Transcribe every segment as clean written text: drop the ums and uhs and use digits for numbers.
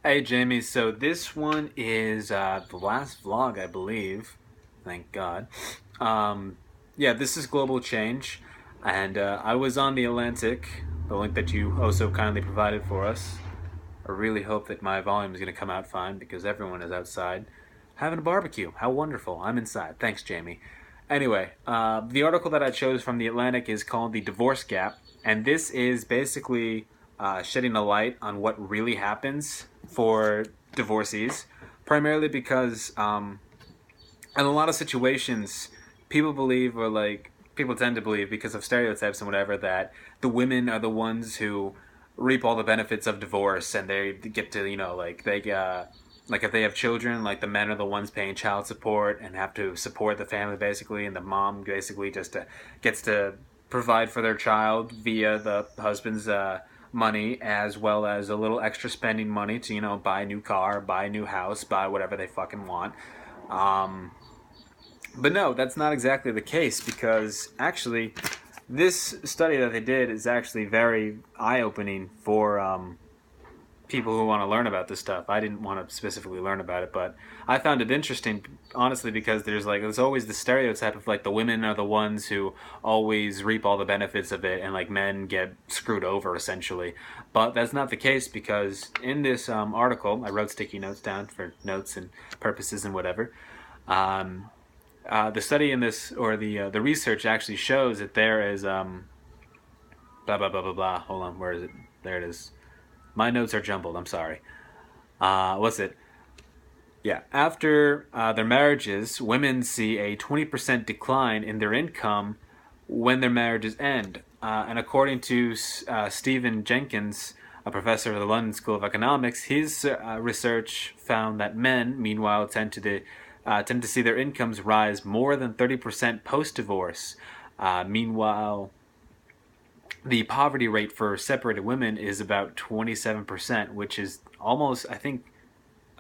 Hey Jamie, so this one is the last vlog, I believe. Thank God. Um, yeah, this is Global Change, and I was on the Atlantic, the link that you also kindly provided for us. I really hope that my volume is going to come out fine because everyone is outside having a barbecue. How wonderful. I'm inside. Thanks, Jamie. Anyway, the article that I chose from the Atlantic is called The Divorce Gap, and this is basically shedding a light on what really happens for divorcees, primarily because in a lot of situations, people believe, or like people tend to believe because of stereotypes and whatever, that the women are the ones who reap all the benefits of divorce, and they get to, like like if they have children, like the men are the ones paying child support and have to support the family basically, and the mom basically just gets to provide for their child via the husband's money, as well as a little extra spending money to buy a new car, buy a new house, buy whatever they fucking want. um, but no, that's not exactly the case, because actually, this study that they did is actually very eye-opening for people who want to learn about this stuff. I didn't want to specifically learn about it, but I found it interesting, honestly, because there's always the stereotype of like the women are the ones who always reap all the benefits of it, and like men get screwed over essentially. But that's not the case, because in this article, I wrote sticky notes down for notes and purposes and whatever. Um, the study in this, or the research actually shows that there is blah blah blah blah blah. Hold on, where is it? There it is. My notes are jumbled. I'm sorry. What's it? Yeah. After their marriages, women see a 20% decline in their income when their marriages end. And according to Stephen Jenkins, a professor at the London School of Economics, his research found that men, meanwhile, tend to see their incomes rise more than 30% post divorce. Meanwhile, the poverty rate for separated women is about 27%, which is almost, I think,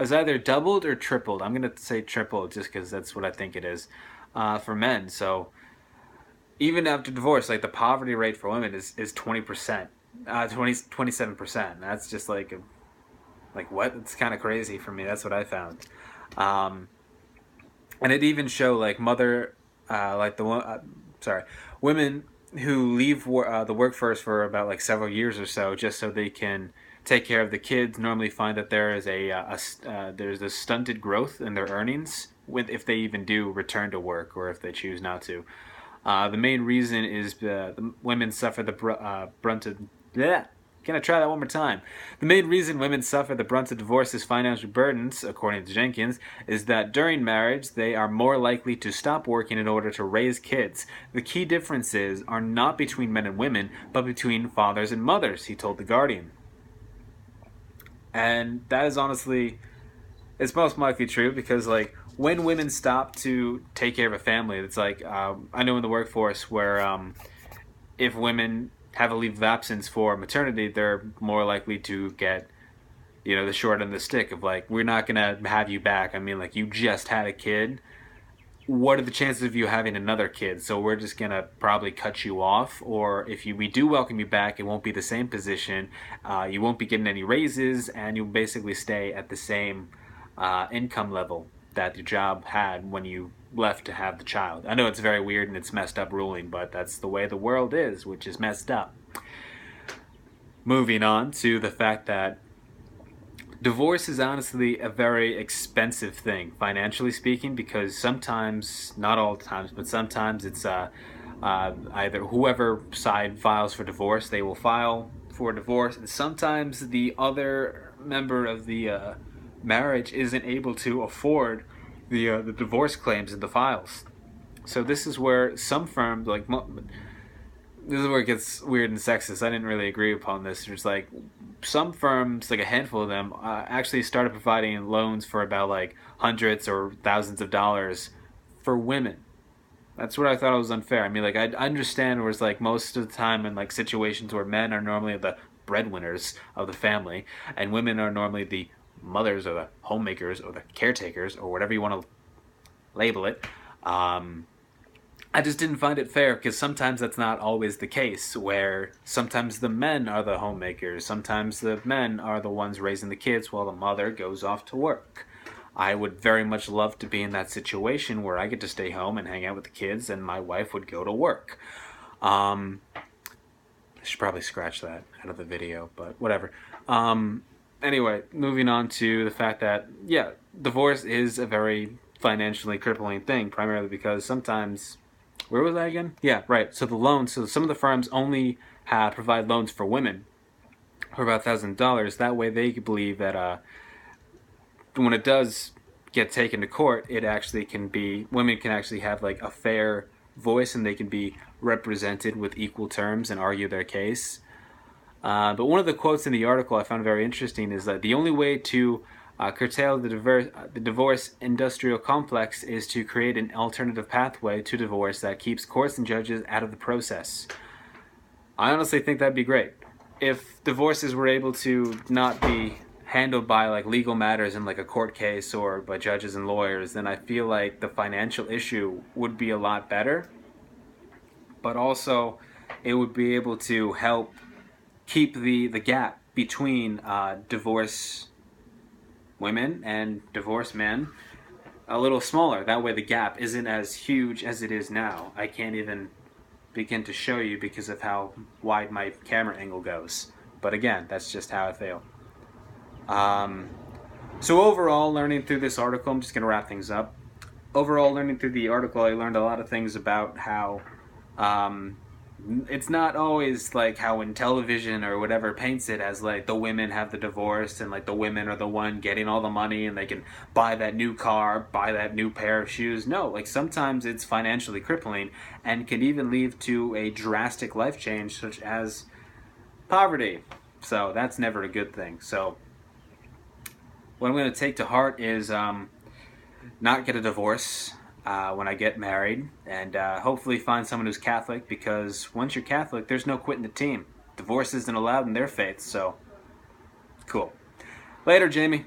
is either doubled or tripled. I'm going to say tripled just because that's what I think it is for men. So even after divorce, like the poverty rate for women is 20%, 27%. That's just like what? It's kind of crazy for me. That's what I found. Um, and it even show like like sorry, women who leave the workforce for about like several years or so, just so they can take care of the kids, normally find that there is there's a stunted growth in their earnings with, if they even do return to work, or if they choose not to. The main reason is the women suffer the brunt of. Yeah. Can I try that one more time? The main reason women suffer the brunt of divorce's financial burdens, according to Jenkins, is that during marriage they are more likely to stop working in order to raise kids. The key differences are not between men and women, but between fathers and mothers, he told The Guardian. And that is honestly, it's most likely true, because like when women stop to take care of a family, it's like I know in the workforce where if women have a leave of absence for maternity, they're more likely to get the short end of the stick of like, we're not gonna have you back. I mean, like, you just had a kid. What are the chances of you having another kid? So we're just gonna probably cut you off, or if we do welcome you back, it won't be the same position. You won't be getting any raises, and you'll basically stay at the same income level that your job had when you left to have the child. I know it's very weird and it's messed up ruling, but that's the way the world is, which is messed up. Moving on to the fact that divorce is honestly a very expensive thing, financially speaking, because sometimes, not all times, but sometimes it's either whoever side files for divorce, they will file for divorce, and sometimes the other member of the marriage isn't able to afford the divorce claims in the files. So this is where some firms, like, this is where it gets weird and sexist. I didn't really agree upon this. There's like some firms, like a handful of them, actually started providing loans for about like hundreds or thousands of dollars for women. That's what I thought was unfair. I mean, like, I understand where it's like most of the time in like situations where men are normally the breadwinners of the family, and women are normally the mothers or the homemakers or the caretakers or whatever you want to label it. Um, I just didn't find it fair because sometimes that's not always the case, where sometimes the men are the homemakers, sometimes the men are the ones raising the kids while the mother goes off to work. I would very much love to be in that situation where I get to stay home and hang out with the kids and my wife would go to work. I should probably scratch that out of the video, but whatever. Anyway, moving on to the fact that, yeah, divorce is a very financially crippling thing, primarily because sometimes, where was I again? Yeah, right. So the loans, so some of the firms only provide loans for women for about $1,000. That way they believe that when it does get taken to court, it actually can be, women can actually have like a fair voice and they can be represented with equal terms and argue their case. But one of the quotes in the article I found very interesting is that the only way to curtail the divorce industrial complex is to create an alternative pathway to divorce that keeps courts and judges out of the process. I honestly think that'd be great. If divorces were able to not be handled by like legal matters in like a court case or by judges and lawyers, then I feel like the financial issue would be a lot better. But also, it would be able to help keep the gap between divorce women and divorce men a little smaller. That way the gap isn't as huge as it is now. I can't even begin to show you because of how wide my camera angle goes. But again, that's just how I feel. So overall, learning through this article, I'm just going to wrap things up. Overall, learning through the article, I learned a lot of things about how it's not always like how in television or whatever paints it as like the women have the divorce and like the women are the one getting all the money and they can buy that new car, buy that new pair of shoes. No, like sometimes it's financially crippling and can even lead to a drastic life change such as poverty. So that's never a good thing. So what I'm going to take to heart is not get a divorce when I get married, and hopefully find someone who's Catholic, because once you're Catholic, there's no quitting the team. Divorce isn't allowed in their faith, so cool. Later, Jamie.